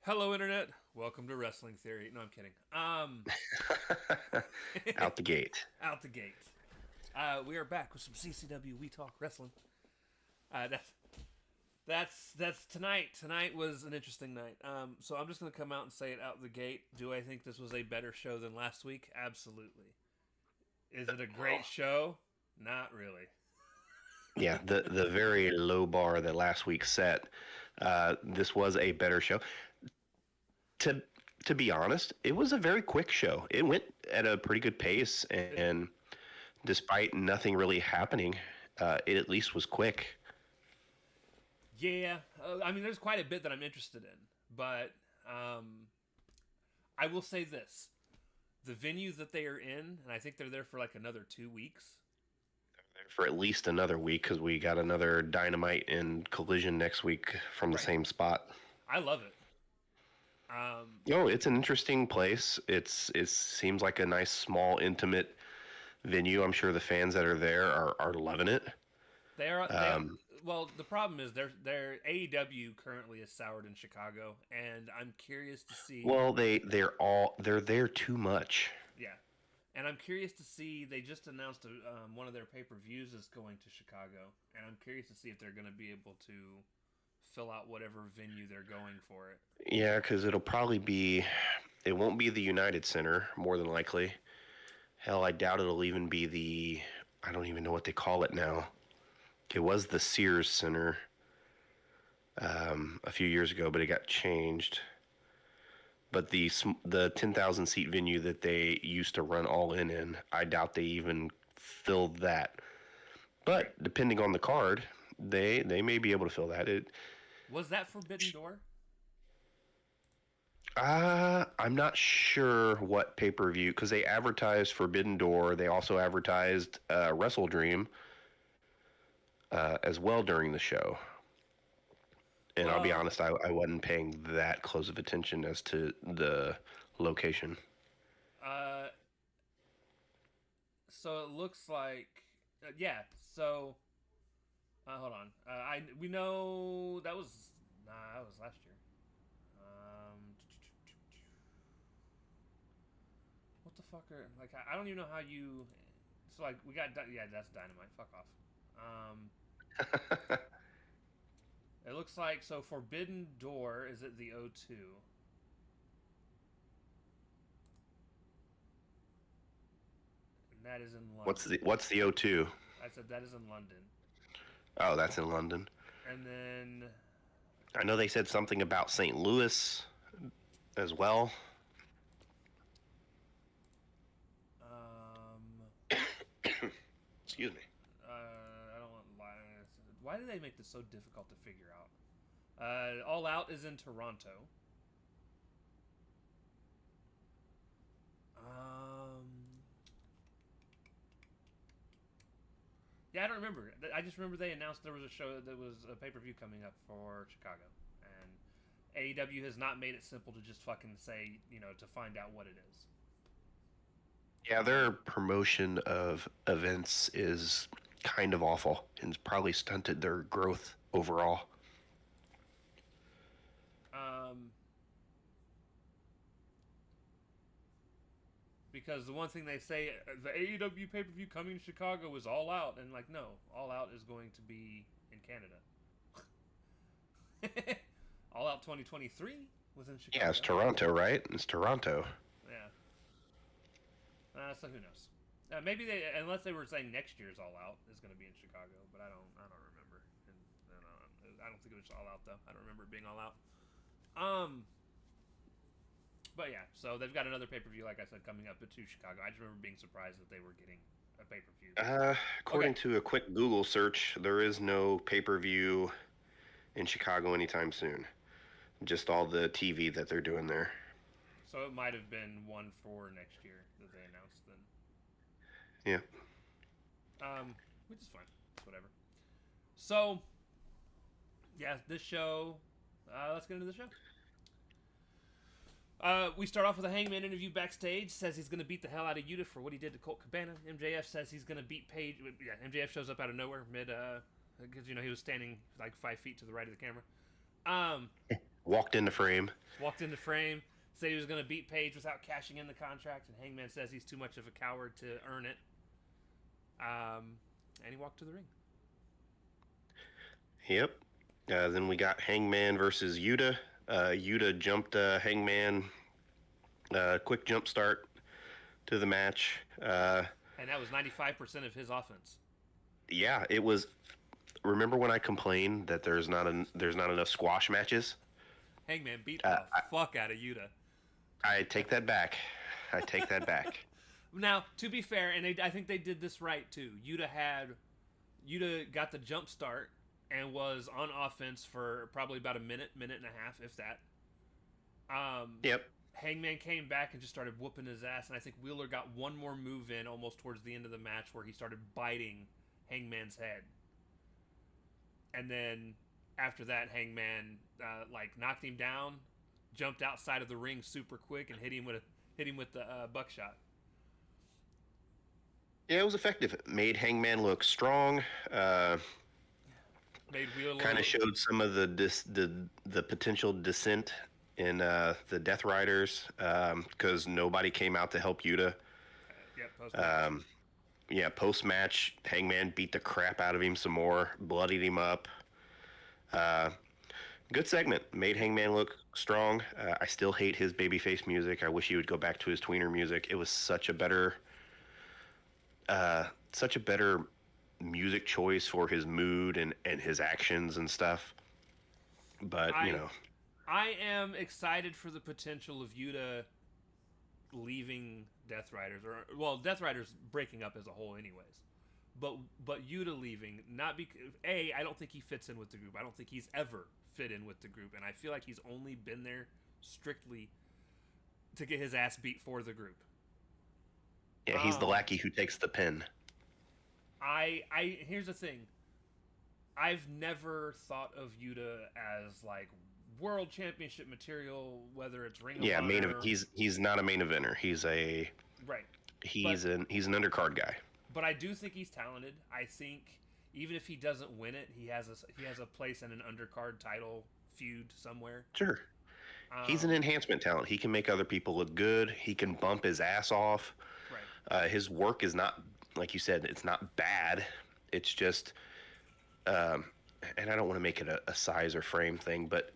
Hello, Internet. Welcome to Wrestling Theory. No, I'm kidding. Out the gate. Out the gate. We are back with some CCW We Talk Wrestling. That's that's tonight. Tonight was an interesting night. So I'm just gonna come out and say it out the gate. Do I think this was a better show than last week? Absolutely. Is it a great Well, show? Not really. yeah, the very low bar that last week set. This was a better show. To to be honest, it was a very quick show. It went at a pretty good pace, It did. and despite nothing really happening, it at least was quick. Yeah. I mean, there's quite a bit that I'm interested in, but um, I will say this: the venue that they are in, and I think they're there for like another 2 weeks. For at least another week because we got another Dynamite and Collision next week from the Right. same spot. I love it. Um, No, it's an interesting place. It seems like a nice, small, intimate venue. I'm sure the fans that are there are loving it. they are well. The problem is their AEW currently is soured in Chicago, and I'm curious to see. Well, they're there too much. Yeah, and I'm curious to see. They just announced one of their pay per views is going to Chicago, and I'm curious to see if they're going to be able to fill out whatever venue they're going for it. Yeah, because it won't be the United Center more than likely. Hell, I doubt it'll even be I don't even know what they call it now. It was the Sears Center a few years ago, but it got changed. But the 10,000 seat venue that they used to run All In, I doubt they even filled that. Right. But depending on the card, they may be able to fill that. Was that Forbidden Door? I'm not sure what pay per view because they advertised Forbidden Door. They also advertised Wrestle Dream as well during the show. And I'll be Well, honest, I wasn't paying that close of attention as to the location. uh, so it looks like yeah. So hold on. I we know that was that was last year. Um, what the fuck are like? I don't even know how you. So like we got yeah, that's Dynamite. Fuck off. Um, it looks like so Forbidden Door is at the O2, and that is in London. What's the O2? I said that is in London, Oh, that's in London. and then I know they said something about St. Louis as well. um, Excuse me. I don't want to lie. Why do they make this so difficult to figure out? All Out is in Toronto. Um, yeah, I don't remember. I just remember they announced there was a show that was a pay per view coming up for Chicago, and AEW has not made it simple to just fucking say to find out what it is. Yeah, their promotion of events is kind of awful and it's probably stunted their growth overall. Um, because the one thing they say the AEW pay per view coming to Chicago is All Out, and like no, All Out is going to be in Canada. All Out 2023 was in Yeah, it's Chicago. Toronto, right? It's Toronto. Yeah. So who knows? Maybe they, unless they were saying next year's All Out is going to be in Chicago, but I don't remember. I don't think it was All Out though. I don't remember it being All Out. Um, but yeah, so they've got another pay per view, like I said, coming up to Chicago. I just remember being surprised that they were getting a pay per view. According Okay, to a quick Google search, there is no pay per view in Chicago anytime soon. Just all the TV that they're doing there. so it might have been one for next year that they announced then. Yeah. Which is fine. It's whatever. So yeah, this show. Let's get into the show. We start off with a Hangman interview backstage. Says he's going to beat the hell out of Yuta for what he did to Colt Cabana. MJF says he's going to beat Paige. Yeah, MJF shows up out of nowhere mid, because he was standing like 5 feet to the right of the camera. Um, walked into frame. Walked into frame, said he was going to beat Page without cashing in the contract, and Hangman says he's too much of a coward to earn it. And he walked to the ring. Yep. Then we got Hangman versus Yuta. Yuta jumped Hangman. Quick jump start to the match. And that was 95% of his offense. Yeah, it was. Remember when I complained that there's not enough squash matches? Hangman beat the fuck out of Yuta. I take that back. Now, to be fair, and I think they did this right too. Yuta got the jump start and was on offense for probably about a minute and a half, if that. Yep. Hangman came back and just started whooping his ass, and I think Wheeler got one more move in almost towards the end of the match where he started biting Hangman's head. And then after that, Hangman knocked him down, jumped outside of the ring super quick, and hit him with the buckshot. Yeah, it was effective. It made Hangman look strong. Made Wheeler kind of showed some of the potential dissent in the Death Riders because nobody came out to help Yuta. Post match, Hangman beat the crap out of him some more, bloodied him up. Good segment. Made Hangman look strong. I still hate his babyface music. I wish he would go back to his tweener music. It was such a better music choice for his mood and his actions and stuff. But, I am excited for the potential of Yuta leaving Death Riders, Death Riders breaking up as a whole anyways. But Yuta leaving, not because I don't think he fits in with the group. I don't think he's ever fit in with the group, and I feel like he's only been there strictly to get his ass beat for the group. Yeah, he's the lackey who takes the pin. Here's the thing. I've never thought of Yuta as like world championship material, whether it's Ring of Honor. He's not a main eventer. He's an undercard guy. But I do think he's talented. I think even if he doesn't win it, he has a place in an undercard title feud somewhere. Sure. He's an enhancement talent. He can make other people look good. He can bump his ass off. Right. His work is not, like you said, it's not bad. It's just, and I don't want to make it a size or frame thing, but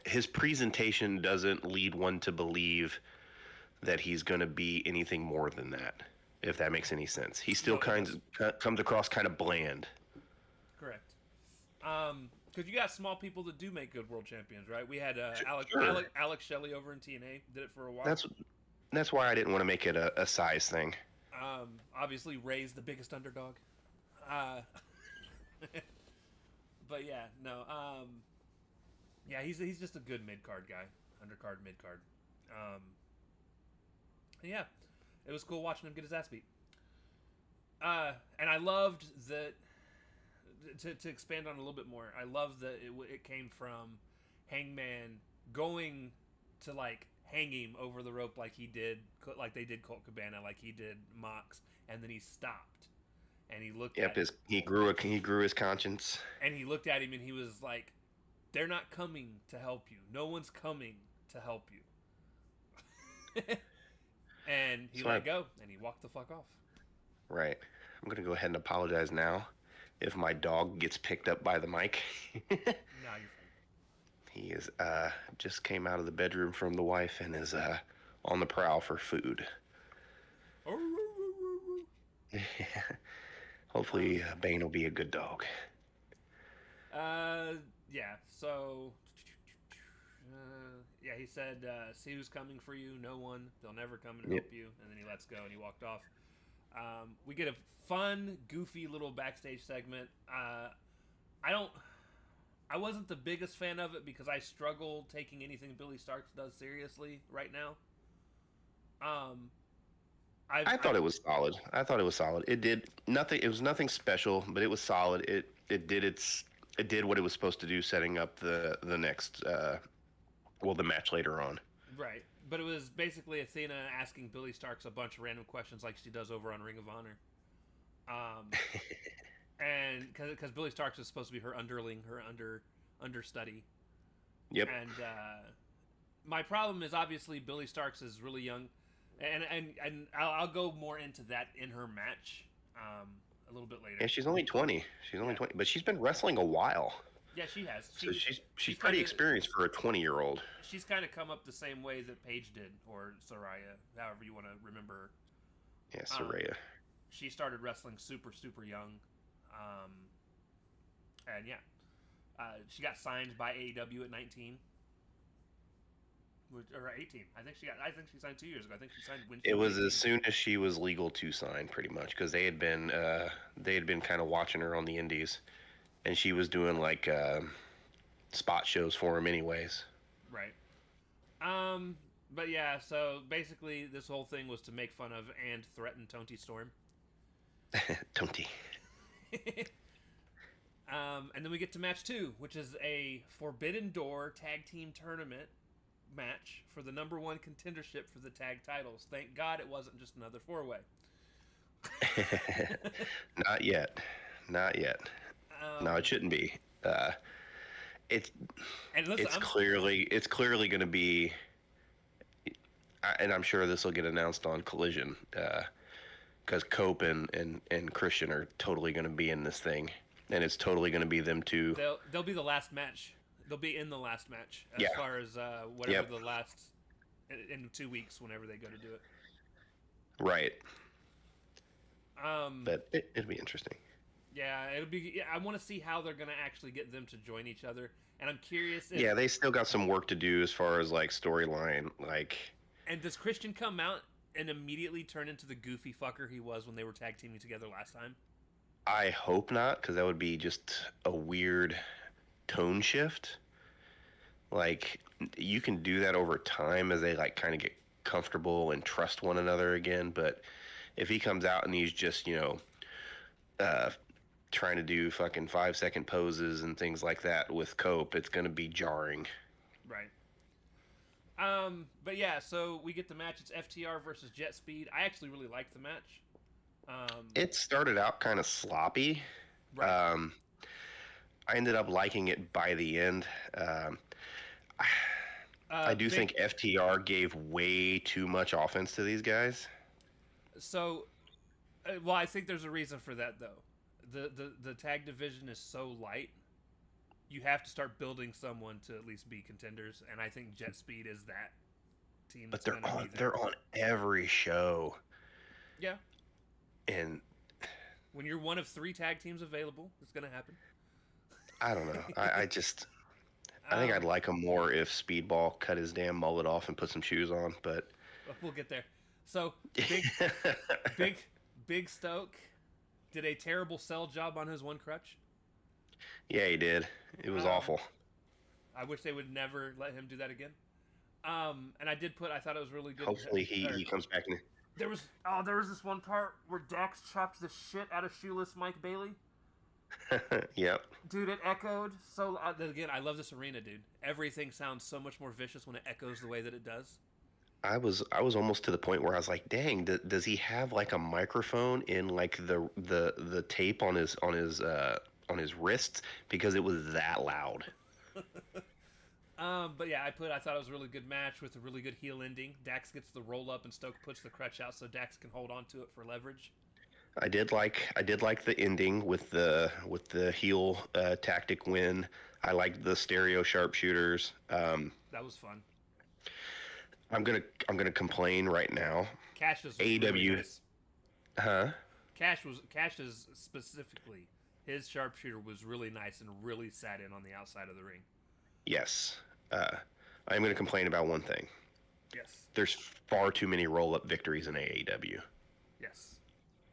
his presentation doesn't lead one to believe that he's going to be anything more than that, if that makes any sense. He still comes across kind of bland. Correct. Because you got small people that do make good world champions, right? We had Alex Shelley over in TNA, did it for a while. That's why I didn't want to make it a size thing. Obviously, Ray's the biggest underdog. But yeah, no. Yeah, he's just a good mid-card guy. Undercard, mid-card. Yeah, it was cool watching him get his ass beat. And I loved that, to expand on a little bit more, I love that it came from Hangman going to, like, hang him over the rope like they did Colt Cabana, like he did Mox, and then he stopped. And he looked at him. He grew his conscience. And he looked at him and he was like, they're not coming to help you. No one's coming to help you. And he let go, and he walked the fuck off. Right. I'm going to go ahead and apologize now if my dog gets picked up by the mic. No, you're fine. He is just came out of the bedroom from the wife and is on the prowl for food. Hopefully Bane will be a good dog. Yeah, so... yeah, he said, see who's coming for you? No one. They'll never come and help you. And then he lets go and he walked off. We get a fun, goofy little backstage segment. I wasn't the biggest fan of it because I struggle taking anything Billy Starks does seriously right now. I thought it was solid. It did nothing. It was nothing special, but it was solid. It did what it was supposed to do, setting up the next the match later on. Right, but it was basically Athena asking Billy Starks a bunch of random questions like she does over on Ring of Honor. And because Billy Starks is supposed to be her underling, her understudy. Yep. And my problem is obviously Billy Starks is really young, and I'll go more into that in her match a little bit later. And she's only 20. She's only 20, but she's been wrestling a while. Yeah, she has. So she's pretty experienced for a 20-year-old. She's kind of come up the same way that Paige did, or Saraya, however you want to remember her. Yeah, Saraya. She started wrestling super young, and yeah, she got signed by AEW at 19. Or 18. I think she signed 2 years ago. I think she signed when she It was 18. as soon as she was legal to sign, pretty much, because they had been kind of watching her on the indies, and she was doing like spot shows for him, anyways. Right. But yeah, so basically, this whole thing was to make fun of and threaten Tony Storm. Tony. And then we get to match 2, which is a Forbidden Door tag team tournament match for the number 1 contendership for the tag titles. Thank God it wasn't just another 4-way. Not yet. No, it shouldn't be. It's clearly going to be, and I'm sure this will get announced on Collision, because Cope and Christian are totally going to be in this thing, and it's totally going to be them two. They'll be the last match. They'll be in the last match as far as whatever the last in 2 weeks, whenever they go to do it. Right. But it'll be interesting. Yeah, it'll be. I want to see how they're gonna actually get them to join each other, and I'm curious. If, they still got some work to do as far as like storyline, like. And does Christian come out and immediately turn into the goofy fucker he was when they were tag teaming together last time? I hope not, because that would be just a weird tone shift. Like, you can do that over time as they like kind of get comfortable and trust one another again, but if he comes out and he's just trying to do fucking 5-second poses and things like that with Cope, it's gonna be jarring. Right. But yeah, so we get the match. It's FTR versus Jet Speed. I actually really liked the match. It started out kind of sloppy. Right. I ended up liking it by the end. I do think FTR gave way too much offense to these guys. So, well, I think there's a reason for that, though. The tag division is so light. You have to start building someone to at least be contenders, and I think Jet Speed is that team. But they're on every show. Yeah. And when you're one of 3 tag teams available, it's gonna happen. I don't know. I think I'd like him more if Speedball cut his damn mullet off and put some shoes on, but we'll get there. So Big Stoke did a terrible sell job on his one crutch. Yeah, he did. It was awful. I wish they would never let him do that again. And I thought it was really good. Hopefully he comes back in. There was this one part where Dax chopped the shit out of shoeless Mike Bailey. Yep. Dude, it echoed so. Again, I love this arena, dude. Everything sounds so much more vicious when it echoes the way that it does. I was almost to the point where I was like, dang, does he have like a microphone in like the tape on his wrists, because it was that loud. But yeah, I thought it was a really good match with a really good heel ending. Dax gets the roll up and Stoke puts the crutch out so Dax can hold on to it for leverage. I did like the ending with the heel tactic win. I liked the stereo sharpshooters. That was fun. I'm gonna complain right now. Cash's AEW, really nice. Huh? Cash's specifically. His sharpshooter was really nice and really sat in on the outside of the ring. Yes. I'm going to complain about one thing. Yes. There's far too many roll-up victories in AEW. Yes.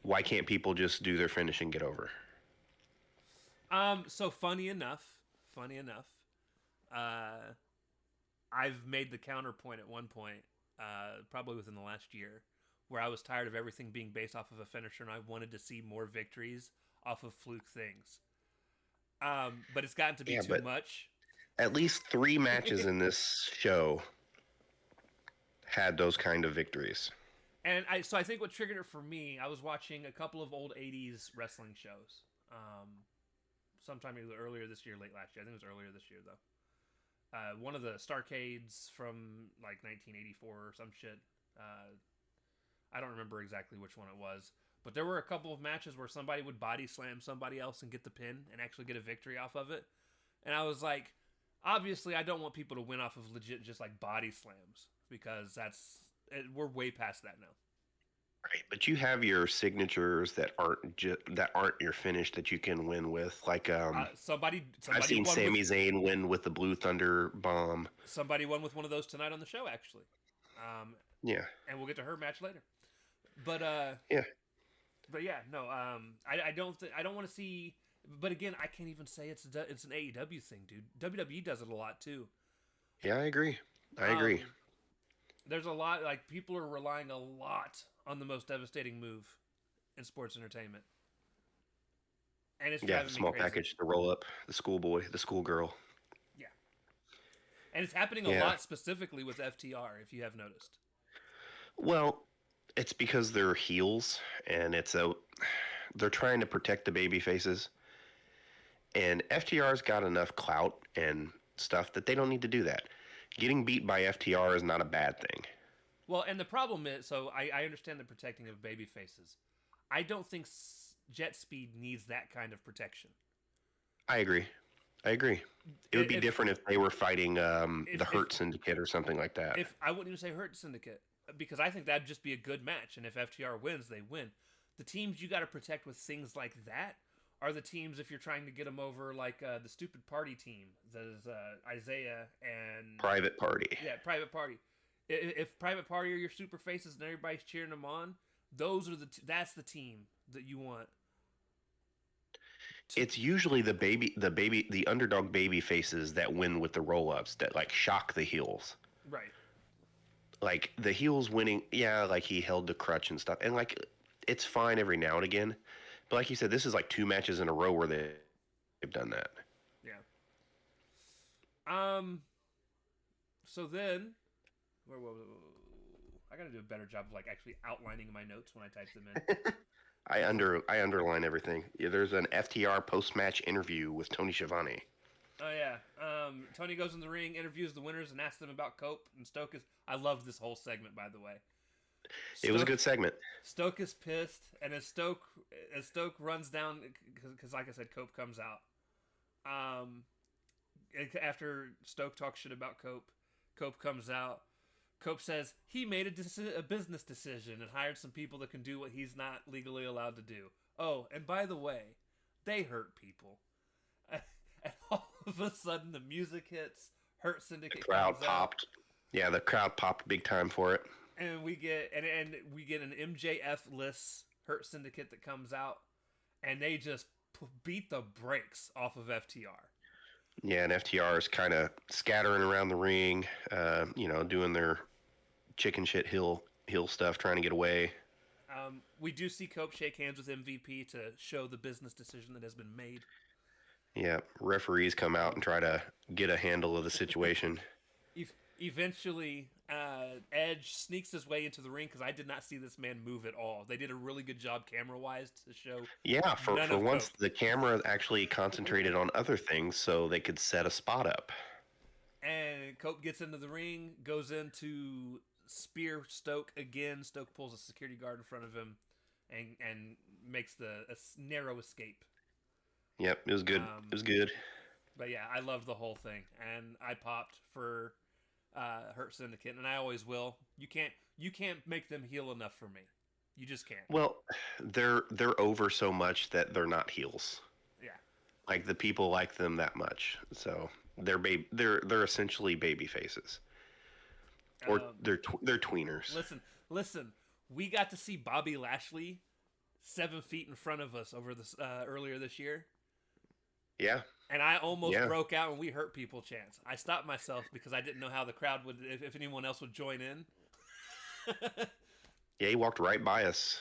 Why can't people just do their finish and get over? So funny enough, I've made the counterpoint at one point, probably within the last year, where I was tired of everything being based off of a finisher and I wanted to see more victories off of fluke things. But it's gotten to be too much. At least 3 matches in this show had those kind of victories. And I think what triggered it for me, I was watching a couple of old 80s wrestling shows. Sometime either earlier this year, late last year. I think it was earlier this year, though. one of the Starcades from like 1984 or some shit. I don't remember exactly which one it was, but there were a couple of matches where somebody would body slam somebody else and get the pin and actually get a victory off of it. And I was like, obviously, I don't want people to win off of legit just like body slams because we're way past that now. Right, but you have your signatures that aren't your finish that you can win with. Like Somebody I've seen won Sami Zayn win with the Blue Thunder Bomb. Somebody won with one of those tonight on the show, actually. Yeah, and we'll get to her match later. But yeah, but yeah, no. I don't want to see. But again, I can't even say it's an AEW thing, dude. WWE does it a lot too. yeah. I agree. There's a lot, like, people are relying a lot on the most devastating move in sports entertainment. And it's driving the small me crazy. package, the roll up, the schoolboy, the schoolgirl. Yeah. And it's happening a lot specifically with FTR, if you have noticed. Well, it's because they're heels, and they're trying to protect the baby faces. And FTR's got enough clout and stuff that they don't need to do that. Getting beat by FTR is not a bad thing. Well, and the problem is, so I understand the protecting of baby faces. I don't think Jet Speed needs that kind of protection. I agree. It would be different if they were fighting the Hurt Syndicate or something like that. If I wouldn't even say Hurt Syndicate, because I think that'd just be a good match, and if FTR wins, they win. The teams you got to protect with things like that are the teams if you're trying to get them over, like the Stupid Party team. That is Isaiah and Private Party. Yeah, Private Party. If Private Party are your super faces and everybody's cheering them on, that's the team that you want. It's usually the underdog baby faces that win with the roll ups that like shock the heels. Right. Like the heels winning, yeah, like he held the crutch and stuff, and like it's fine every now and again. But like you said, this is like 2 matches in a row where they've done that. Yeah. So then, I gotta do a better job of like actually outlining my notes when I type them in. I underline everything. Yeah, there's an FTR post-match interview with Tony Schiavone. Oh yeah. Tony goes in the ring, interviews the winners, and asks them about Cope. And Stoke is. I love this whole segment, by the way. It was a good segment. Stoke is pissed, and as Stoke runs down, because like I said, Cope comes out. After Stoke talks shit about Cope comes out. Cope says he made a business decision and hired some people that can do what he's not legally allowed to do. Oh, and by the way, they hurt people. And all of a sudden, the music hits. Hurt Syndicate. The crowd popped. Yeah, the crowd popped big time for it. And we get an MJF-less Hurt Syndicate that comes out, and they just beat the brakes off of FTR. Yeah, and FTR is kind of scattering around the ring, doing their chicken shit heel stuff, trying to get away. We do see Cope shake hands with MVP to show the business decision that has been made. Yeah, referees come out and try to get a handle of the situation. Eventually, Edge sneaks his way into the ring because I did not see this man move at all. They did a really good job camera-wise to show. Yeah, for once, Cope. The camera actually concentrated on other things so they could set a spot up. And Cope gets into the ring, goes into spear Stoke again. Stoke pulls a security guard in front of him and makes a narrow escape. Yep, it was good. It was good. But yeah, I loved the whole thing, and I popped for Hurt Syndicate, and I always will. You can't make them heel enough for me. You just can't. Well, they're over so much that they're not heels. Yeah. Like the people like them that much, so they're essentially baby faces, or they're tweeners. Listen. We got to see Bobby Lashley 7 feet in front of us over this earlier this year. Yeah. And I almost broke out when we hurt people chants. I stopped myself because I didn't know how the crowd would, if anyone else would join in. Yeah, he walked right by us.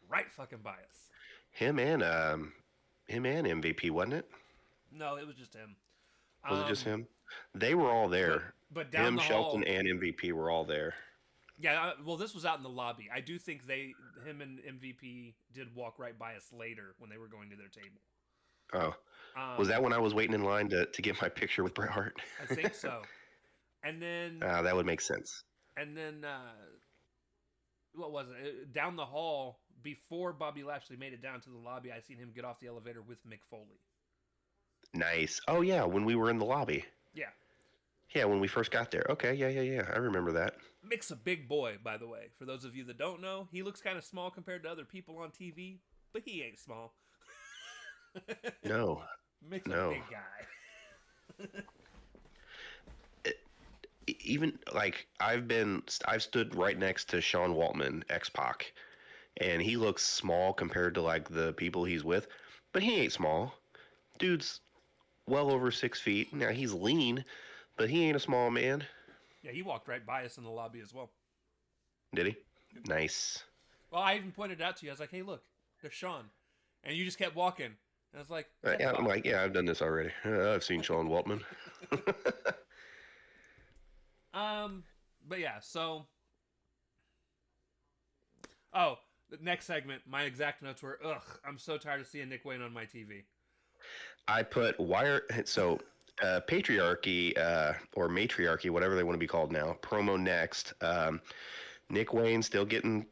Right fucking by us. Him and MVP, wasn't it? No, it was just him. Was it just him? They were all there. But down the Shelton, and MVP were all there. Yeah, well, this was out in the lobby. I do think him and MVP did walk right by us later when they were going to their table. Oh, was Um, that when I was waiting in line to get my picture with Bret Hart? I think so. And then That would make sense. and then what was it? Down the hall before Bobby Lashley made it down to the lobby, I seen him get off the elevator with Mick Foley. Nice. Oh yeah, when we were in the lobby. Yeah. Yeah, when we first got there. Okay, yeah. I remember that. Mick's a big boy, by the way. For those of you that don't know, he looks kind of small compared to other people on TV, but he ain't small. No, Mick's a no. big guy. Even like I've stood right next to Sean Waltman, X-Pac, and he looks small compared to like the people he's with, but he ain't small. Dude's well over 6 feet. Now he's lean, but he ain't a small man. Yeah, he walked right by us in the lobby as well. Did he? Nice. Well, I even pointed it out to you. I was like, "Hey, look, there's Sean," and you just kept walking. And I was like, Yeah, I'm like, yeah, I've done this already. I've seen Sean Waltman. But yeah, so. Oh, the next segment, my exact notes were, ugh, I'm so tired of seeing Nick Wayne on my TV. I put wire. So patriarchy or matriarchy, whatever they want to be called now. Promo next. Nick Wayne still getting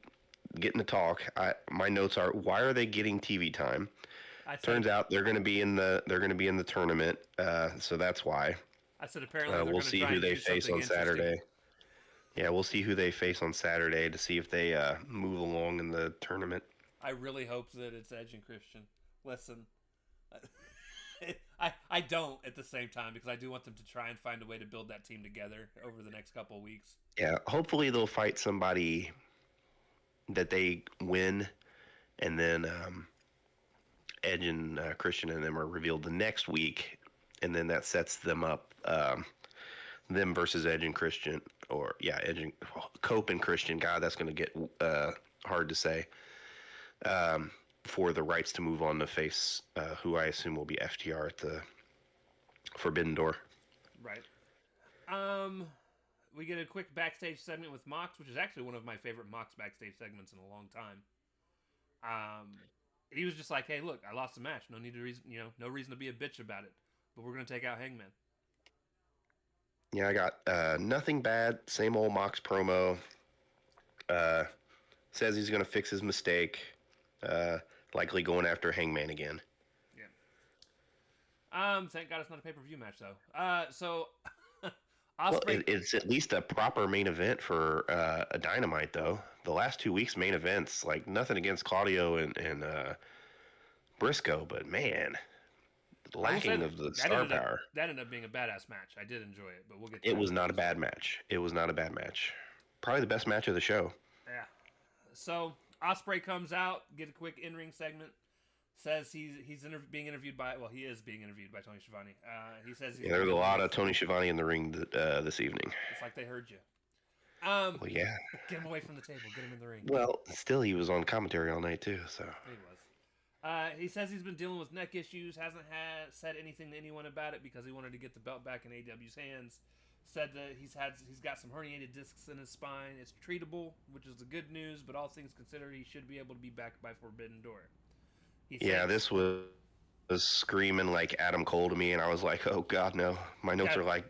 to talk. My notes are: why are they getting TV time? Turns out they're going to be in the tournament, so that's why. I said apparently we'll see who they face on Saturday. Yeah, we'll see who they face on Saturday to see if they move along in the tournament. I really hope that it's Edge and Christian. Listen, I don't at the same time because I do want them to try and find a way to build that team together over the next couple of weeks. Yeah, hopefully they'll fight somebody that they win, and then Edge and Christian and them are revealed the next week, and then that sets them up, them versus Edge and Christian, or Edge and Cope and Christian. God, that's going to get hard to say. For the rights to move on to face who I assume will be FTR at the Forbidden Door. Right. We get a quick backstage segment with Mox, which is actually one of my favorite Mox backstage segments in a long time. He was just like, "Hey, look, I lost the match. No reason to be a bitch about it. But we're gonna take out Hangman." Yeah, I got nothing bad. Same old Mox promo. Says he's gonna fix his mistake. Likely going after Hangman again. Yeah. Thank God it's not a pay-per-view match though. So Ospreay. Well, it's at least a proper main event for a Dynamite though. The last 2 weeks main events, like nothing against Claudio and Briscoe, but man, lacking of the star power. That ended up being a badass match. I did enjoy it, but we'll get to It that was not a bad match. It was not a bad match. Probably the best match of the show. Yeah. So Ospreay comes out, get a quick in-ring segment. Says he's being interviewed by he is being interviewed by Tony Schiavone. He says there was a lot of Tony Schiavone in the ring this evening. It's like they heard you. Well, yeah. Get him away from the table. Get him in the ring. Well, still, he was on commentary all night too. So he was. He says he's been dealing with neck issues. Hasn't said anything to anyone about it because he wanted to get the belt back in AEW's hands. Said that he's got some herniated discs in his spine. It's treatable, which is the good news. But all things considered, he should be able to be back by Forbidden Door. This was screaming like Adam Cole to me, and I was like, "Oh God, no!" My notes are like,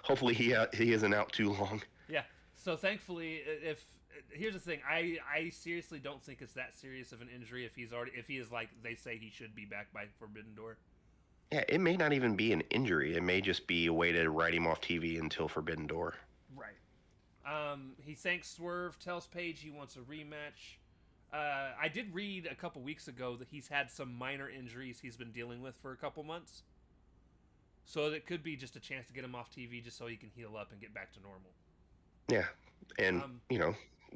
"Hopefully he isn't out too long." Yeah. So thankfully, here's the thing, I seriously don't think it's that serious of an injury if he is like they say he should be back by Forbidden Door. Yeah, it may not even be an injury. It may just be a way to write him off TV until Forbidden Door. Right. He thanks Swerve, tells Paige he wants a rematch. I did read a couple weeks ago that he's had some minor injuries he's been dealing with for a couple months. So it could be just a chance to get him off TV just so he can heal up and get back to normal. Yeah, and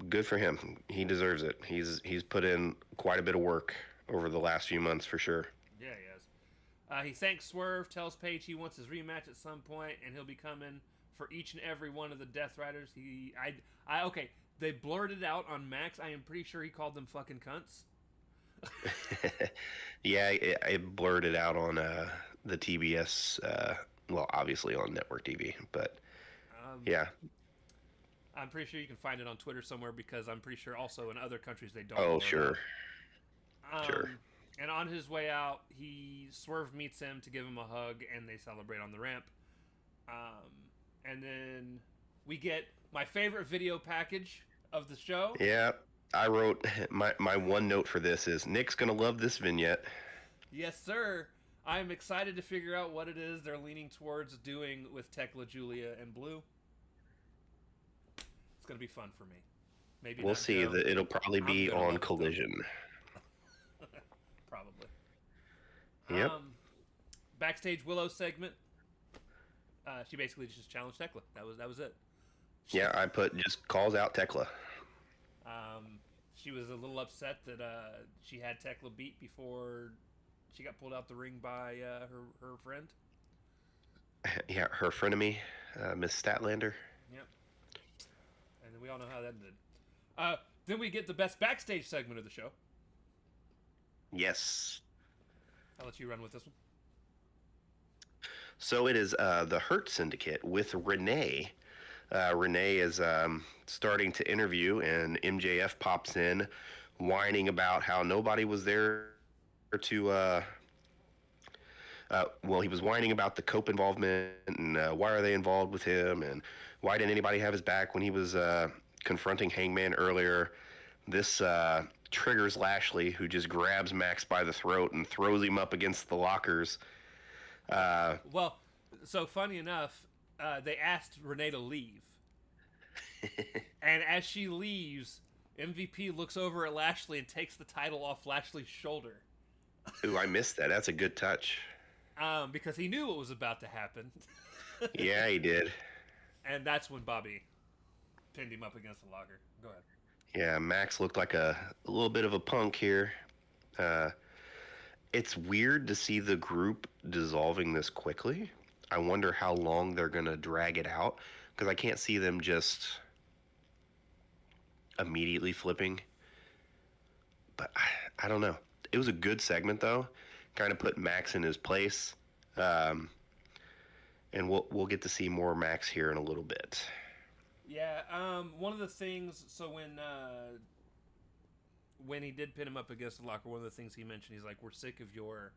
good for him. He deserves it. He's put in quite a bit of work over the last few months for sure. Yeah, he has. He thanks Swerve, tells Paige he wants his rematch at some point, and he'll be coming for each and every one of the Death Riders. Okay. They blurted out on Max. I am pretty sure he called them fucking cunts. Yeah, it blurted out on the TBS. Obviously on network TV, but yeah. I'm pretty sure you can find it on Twitter somewhere because I'm pretty sure also in other countries they don't. Oh, sure. Sure. And on his way out, Swerve meets him to give him a hug, and they celebrate on the ramp. And then we get my favorite video package of the show. Yeah, I wrote my one note for this is Nick's gonna love this vignette. Yes, sir. I'm excited to figure out what it is they're leaning towards doing with Tekla, Julia, and Blue. It's gonna be fun for me. Maybe we'll see. It'll probably be on Collision. Probably. Yep. Backstage Willow segment. She basically just challenged Tekla. That was it. Yeah, I put just calls out Tekla. She was a little upset that she had Tekla beat before she got pulled out the ring by her friend. Yeah, her frenemy, Miss Statlander. Yep. And then we all know how that ended. Then we get the best backstage segment of the show. Yes. I'll let you run with this one. So it is the Hurt Syndicate with Renee. Renee is starting to interview, and MJF pops in, whining about how nobody was there to. Well, he was whining about the Cope involvement, and why are they involved with him, and why didn't anybody have his back when he was confronting Hangman earlier. This triggers Lashley, who just grabs Max by the throat and throws him up against the lockers. Well, so funny enough, they asked Renee to leave. And as she leaves, MVP looks over at Lashley and takes the title off Lashley's shoulder. Ooh, I missed that. That's a good touch. Because he knew what was about to happen. Yeah, he did. And that's when Bobby pinned him up against the locker. Go ahead. Yeah, Max looked like a little bit of a punk here. It's weird to see the group dissolving this quickly. I wonder how long they're going to drag it out, because I can't see them just immediately flipping. But I don't know. It was a good segment, though. Kind of put Max in his place. And we'll get to see more Max here in a little bit. Yeah, one of the things, so when he did pin him up against the locker, one of the things he mentioned, he's like, we're sick of your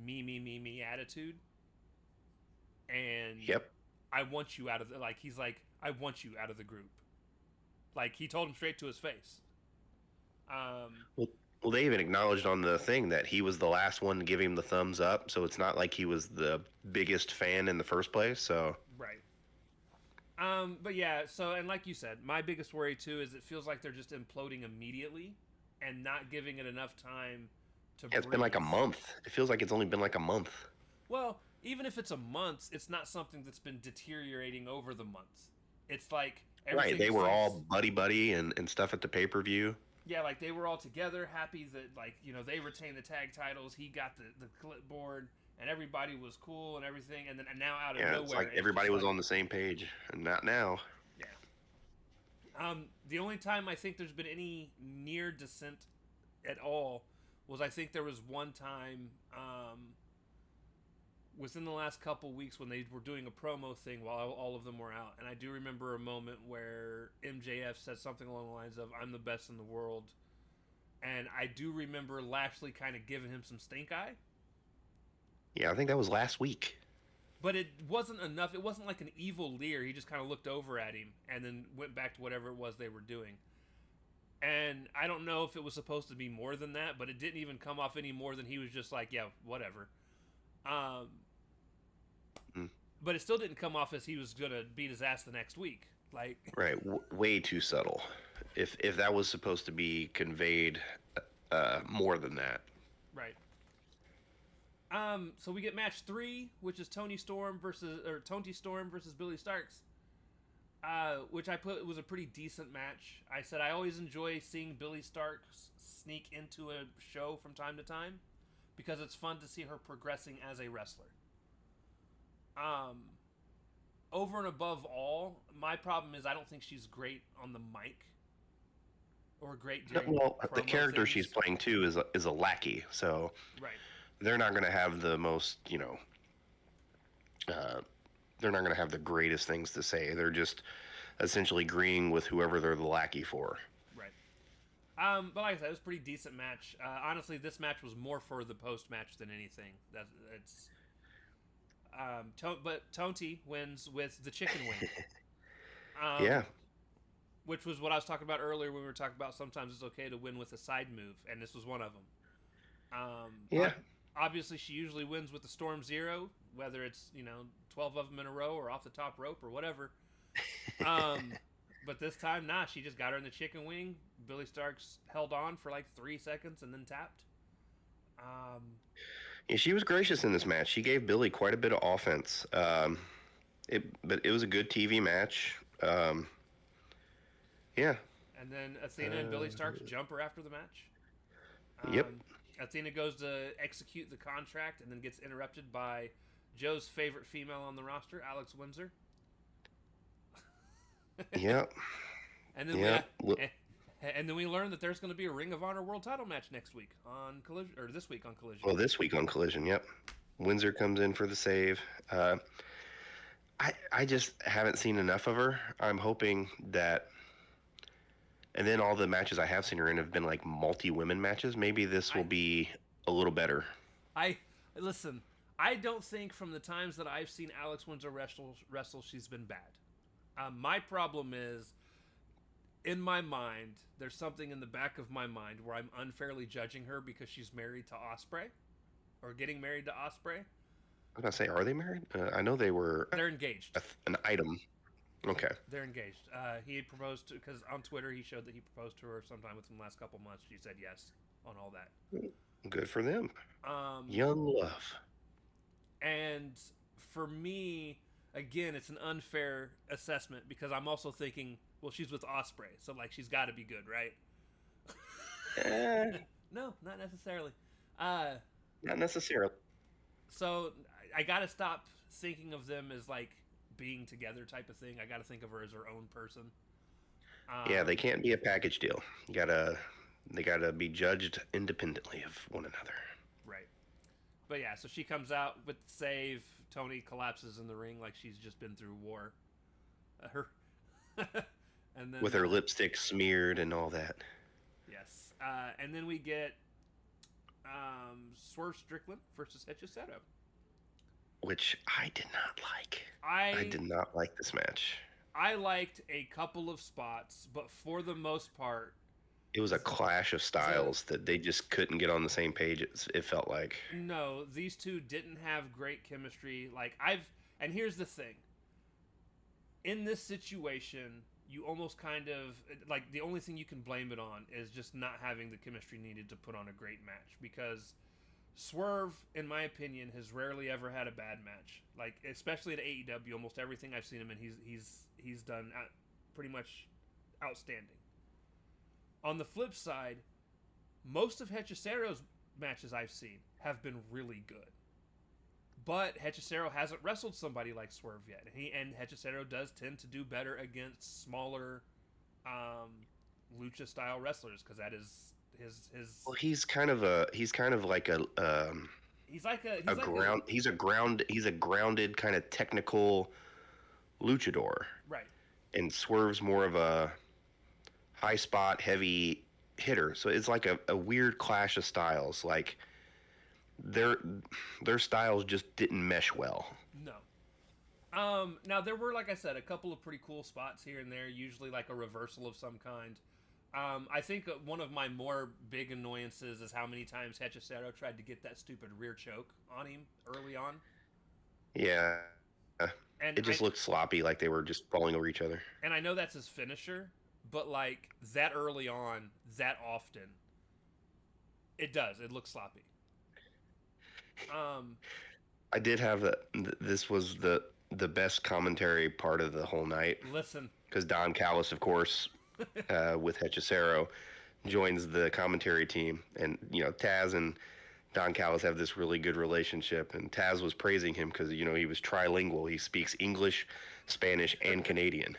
me attitude. And yep. I want you out of he's like, I want you out of the group. Like, he told him straight to his face. Well, they even acknowledged on the thing that he was the last one to give him the thumbs up, so it's not like he was the biggest fan in the first place, so... Right. But yeah, so, and like you said, my biggest worry, too, is it feels like they're just imploding immediately and not giving it enough time to breathe. It's been like a month. It feels like it's only been like a month. Well, even if it's a month, it's not something that's been deteriorating over the months. It's like... Right, they were all buddy and stuff at the pay-per-view. Yeah, like, they were all together, happy that, like, you know, they retained the tag titles, he got the clipboard, and everybody was cool and everything, and then now out of nowhere... It's like everybody was on the same page, and not now. Yeah. The only time I think there's been any near descent at all was, I think there was one time within the last couple weeks when they were doing a promo thing while all of them were out, and I do remember a moment where MJF said something along the lines of, I'm the best in the world, and I do remember Lashley kind of giving him some stink eye. Yeah, I think that was last week. But it wasn't enough. It wasn't like an evil leer. He just kind of looked over at him and then went back to whatever it was they were doing. And I don't know if it was supposed to be more than that, but it didn't even come off any more than he was just like, yeah, whatever. But it still didn't come off as he was going to beat his ass the next week. Like, right, way too subtle. If that was supposed to be conveyed more than that. Right. So we get match 3, which is Toni Storm versus Billy Starks. Which I put was a pretty decent match. I said I always enjoy seeing Billy Starks sneak into a show from time to time because it's fun to see her progressing as a wrestler. Over and above all, my problem is I don't think she's great on the mic or great during the character she's playing too is a lackey, so right. They're not going to have the most, they're not going to have the greatest things to say. They're just essentially agreeing with whoever they're the lackey for. Right. But like I said, it was a pretty decent match. Honestly, this match was more for the post match than anything. It's but Tonti wins with the chicken wing. Yeah. Which was what I was talking about earlier when we were talking about sometimes it's okay to win with a side move, and this was one of them. Yeah. Obviously, she usually wins with the Storm Zero, whether it's 12 of them in a row or off the top rope or whatever. But this time, she just got her in the chicken wing. Billy Starks held on for like 3 seconds and then tapped. Yeah, she was gracious in this match. She gave Billy quite a bit of offense. But it was a good TV match. Yeah. And then Athena and Billy Starks jump her after the match. Yep. Athena goes to execute the contract and then gets interrupted by Joe's favorite female on the roster, Alex Windsor. Yep. And then we learn that there's going to be a Ring of Honor World Title match next week on Collision, or this week on Collision. Well, this week on Collision, yep. Windsor comes in for the save. I just haven't seen enough of her. I'm hoping that, and then all the matches I have seen her in have been like multi-women matches. Maybe this will be a little better. Listen, I don't think from the times that I've seen Alex Windsor wrestle she's been bad. My problem is, in my mind, there's something in the back of my mind where I'm unfairly judging her because she's married to Ospreay, or getting married to Ospreay. I was about to say, are they married? I know they were. They're engaged. An item. Okay. They're engaged. He proposed to, because on Twitter he showed that he proposed to her sometime within the last couple months. She said yes on all that. Good for them. Young love. And for me, again, it's an unfair assessment because I'm also thinking, well, she's with Ospreay, so like she's got to be good, right? No, not necessarily. Not necessarily. So I got to stop thinking of them as like being together type of thing. I got to think of her as her own person. Yeah, they can't be a package deal. They gotta be judged independently of one another. Right. But yeah, so she comes out with the save. Tony collapses in the ring like she's just been through war. And then with her lipstick smeared and all that. Yes. And then we get Swerve Strickland versus Hechicero. Which I did not like. I did not like this match. I liked a couple of spots, but for the most part, it was a clash of styles that they just couldn't get on the same page. It felt like. No, these two didn't have great chemistry. And here's the thing. In this situation, you almost kind of, like, the only thing you can blame it on is just not having the chemistry needed to put on a great match. Because Swerve, in my opinion, has rarely ever had a bad match. Like, especially at AEW, almost everything I've seen him in, he's done pretty much outstanding. On the flip side, most of Hechicero's matches I've seen have been really good. But Hechicero hasn't wrestled somebody like Swerve yet. And Hechicero does tend to do better against smaller lucha-style wrestlers because that is his. Well, he's a grounded kind of technical luchador. Right. And Swerve's more of a high spot, heavy hitter. So it's like a weird clash of styles. Like their styles just didn't mesh well. No. Now there were, like I said, a couple of pretty cool spots here and there, usually like a reversal of some kind. I think one of my more big annoyances is how many times Hechicero tried to get that stupid rear choke on him early on. Yeah. And it just looked sloppy, like they were just falling over each other. And I know that's his finisher, but like that early on, that often, it looks sloppy. I did have this was the best commentary part of the whole night. Listen. Because Don Callis, of course, with Hechicero, joins the commentary team. And, Taz and Don Callis have this really good relationship. And Taz was praising him because, he was trilingual. He speaks English, Spanish, and Canadian.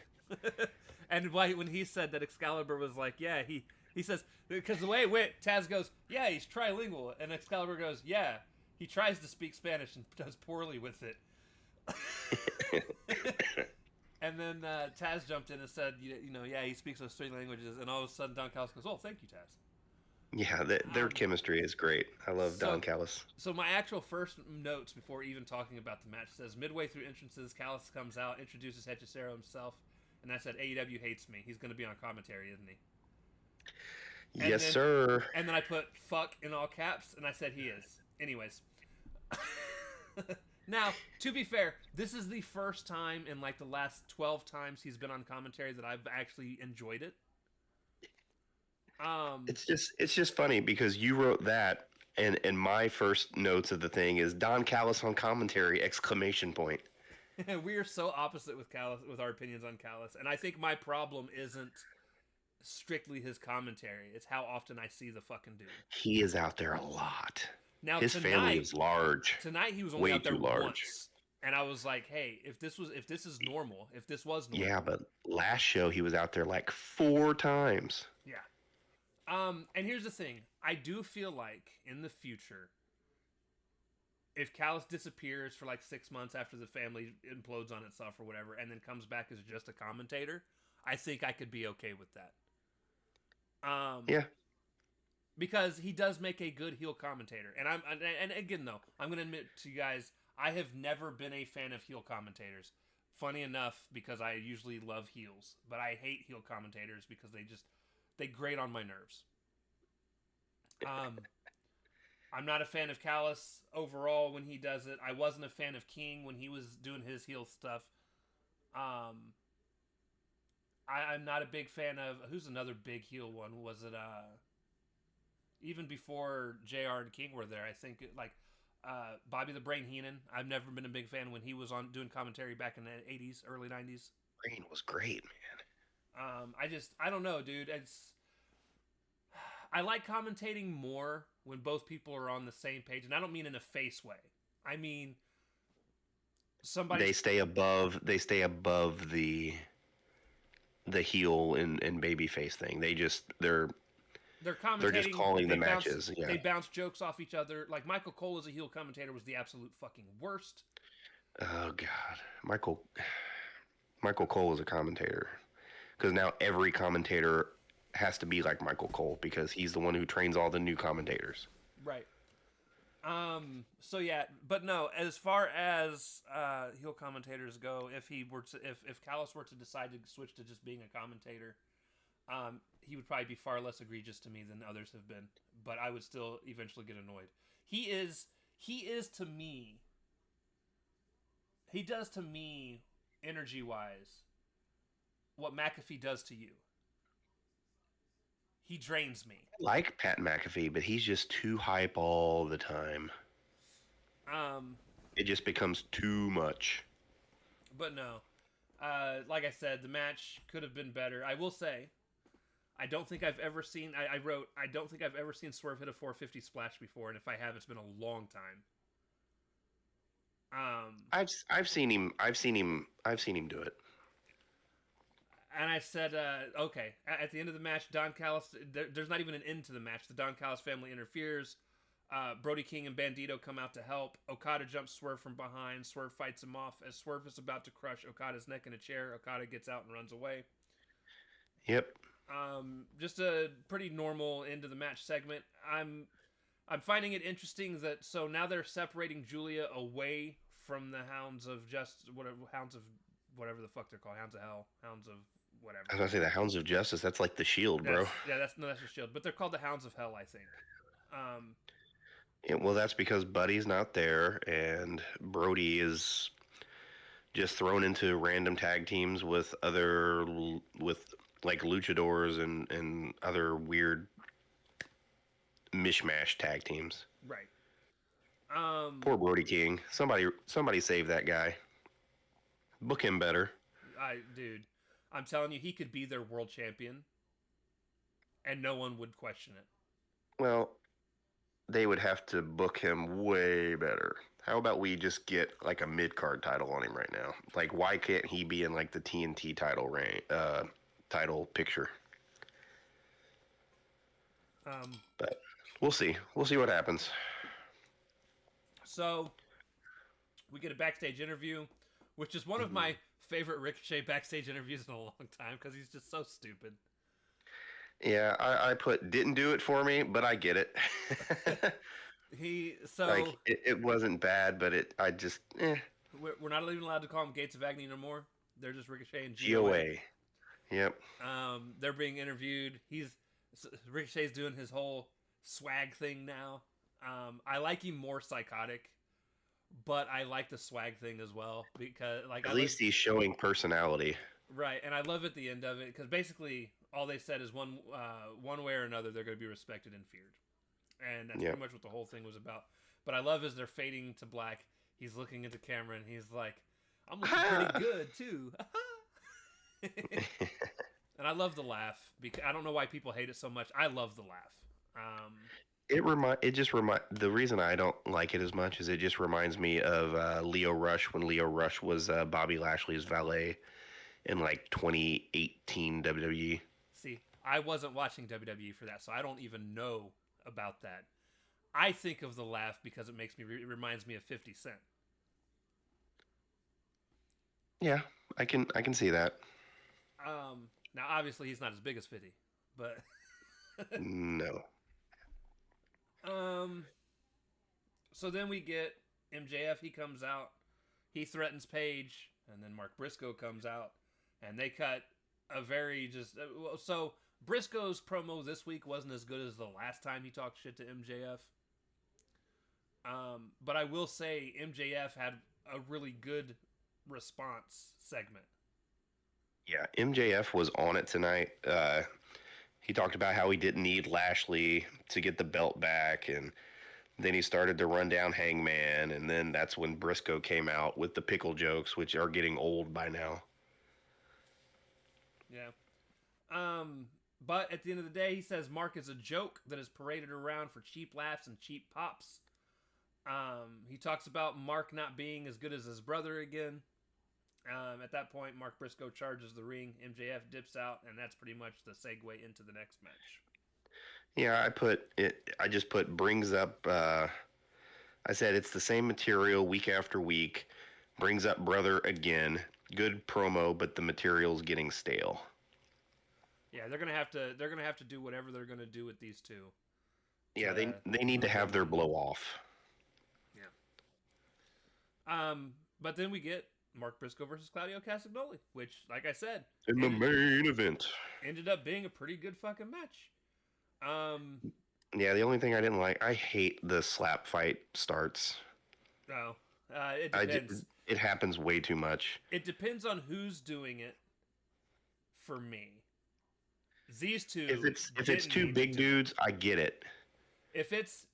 And when he said that, Excalibur was like, yeah, he says, because the way it went, Taz goes, yeah, he's trilingual. And Excalibur goes, yeah, he tries to speak Spanish and does poorly with it. And then Taz jumped in and said, yeah, he speaks those three languages. And all of a sudden, Don Callis goes, "Oh, thank you, Taz." Yeah, their chemistry is great. I love Don Callis. So my actual first notes before even talking about the match says, midway through entrances, Callis comes out, introduces Hechicero himself, and I said, AEW hates me. He's going to be on commentary, isn't he? Yes, sir. And then I put "fuck" in all caps, and I said he is. Anyways. Now, to be fair, this is the first time in like the last 12 times he's been on commentary that I've actually enjoyed it. It's just funny because you wrote that, and my first notes of the thing is Don Callis on commentary ! We are so opposite with Callis, with our opinions on Callis, and I think my problem isn't strictly his commentary; it's how often I see the fucking dude. He is out there a lot. Now his family is large. Tonight he was only out there large. Once, and I was like, "Hey, if this was normal, yeah." But last show he was out there like 4 times. Yeah. And here's the thing: I do feel like in the future, if Callis disappears for like 6 months after the family implodes on itself or whatever, and then comes back as just a commentator, I think I could be okay with that. Yeah. Because he does make a good heel commentator, and again though, I'm gonna admit to you guys, I have never been a fan of heel commentators. Funny enough, because I usually love heels, but I hate heel commentators because they grate on my nerves. I'm not a fan of Callis overall when he does it. I wasn't a fan of King when he was doing his heel stuff. I'm not a big fan of, who's another big heel one? Was it even before JR and King were there? I think Bobby the Brain Heenan. I've never been a big fan when he was on doing commentary back in the 80s, early 90s. Brain was great, man. I don't know, dude. I like commentating more when both people are on the same page, and I don't mean in a face way. I mean they stay above the heel and babyface thing. They're commentating. They're just calling the matches. Yeah. They bounce jokes off each other. Like Michael Cole as a heel commentator was the absolute fucking worst. Oh God, Michael Cole is a commentator because now every commentator has to be like Michael Cole because he's the one who trains all the new commentators. Right. So yeah, but no. As far as heel commentators go, if Callis were to decide to switch to just being a commentator, he would probably be far less egregious to me than others have been. But I would still eventually get annoyed. He is to me. He does to me, energy wise, what McAfee does to you. He drains me. I like Pat McAfee, but he's just too hype all the time. It just becomes too much. But no. Like I said, the match could have been better. I will say, I don't think I've ever seen I don't think I've ever seen Swerve hit a 450 splash before, and if I have, it's been a long time. I've seen him do it. And I said, okay. At the end of the match, Don Callis, there's not even an end to the match. The Don Callis family interferes. Brody King and Bandito come out to help. Okada jumps Swerve from behind. Swerve fights him off. As Swerve is about to crush Okada's neck in a chair, Okada gets out and runs away. Yep. Just a pretty normal end of the match segment. I'm finding it interesting that so now they're separating Julia away from the Hounds of whatever the fuck they're called, Hounds of Hell, Hounds of whatever. I was gonna say the Hounds of Justice. That's like the Shield, bro. That's the Shield, but they're called the Hounds of Hell, I think. Yeah, well, that's because Buddy's not there, and Brody is just thrown into random tag teams with like luchadors and other weird mishmash tag teams. Right. Poor Brody King. Somebody save that guy. Book him better. Dude, I'm telling you, he could be their world champion, and no one would question it. Well, they would have to book him way better. How about we just get like a mid-card title on him right now? Like, why can't he be in like the TNT title picture? But we'll see. We'll see what happens. So we get a backstage interview, which is one of my favorite Ricochet backstage interviews in a long time because he's just so stupid. Yeah, I put didn't do it for me, but I get it. Like it wasn't bad, but I just we're not even allowed to call them Gates of Agony no more. They're just Ricochet and GOA. Yep. They're being interviewed. Ricochet's doing his whole swag thing now. I like him more psychotic, but I like the swag thing as well because at least he's showing personality. Right, and I love at the end of it because basically all they said is one way or another they're going to be respected and feared, and that's pretty much what the whole thing was about. But I love as they're fading to black, he's looking at the camera and he's like, "I'm looking pretty good too." And I love the laugh because I don't know why people hate it so much. I love the laugh. The reason I don't like it as much is it just reminds me of Leo Rush when Leo Rush was Bobby Lashley's valet in like 2018 WWE. See, I wasn't watching WWE for that, so I don't even know about that. I think of the laugh because it reminds me of 50 Cent. Yeah, I can see that. Now obviously he's not as big as 50, but no. So then we get MJF. He comes out. He threatens Paige, and then Mark Briscoe comes out, and they cut a very so Briscoe's promo this week wasn't as good as the last time he talked shit to MJF. But I will say MJF had a really good response segment. Yeah, MJF was on it tonight. He talked about how he didn't need Lashley to get the belt back, and then he started to run down Hangman, and then that's when Briscoe came out with the pickle jokes, which are getting old by now. Yeah. But at the end of the day, he says Mark is a joke that is paraded around for cheap laughs and cheap pops. He talks about Mark not being as good as his brother again. At that point, Mark Briscoe charges the ring. MJF dips out, and that's pretty much the segue into the next match. Yeah, I just put brings up. I said it's the same material week after week. Brings up brother again. Good promo, but the material's getting stale. Yeah, they're gonna have to do whatever they're gonna do with these two. Yeah, they need to have their blow off. Yeah. But then we get Mark Briscoe versus Claudio Castagnoli, which, like I said, in the main event, ended up being a pretty good fucking match. Yeah, the only thing I didn't like, I hate the slap fight starts. No, it depends. It happens way too much. It depends on who's doing it. For me, these two. If it's two big dudes, I get it. If it's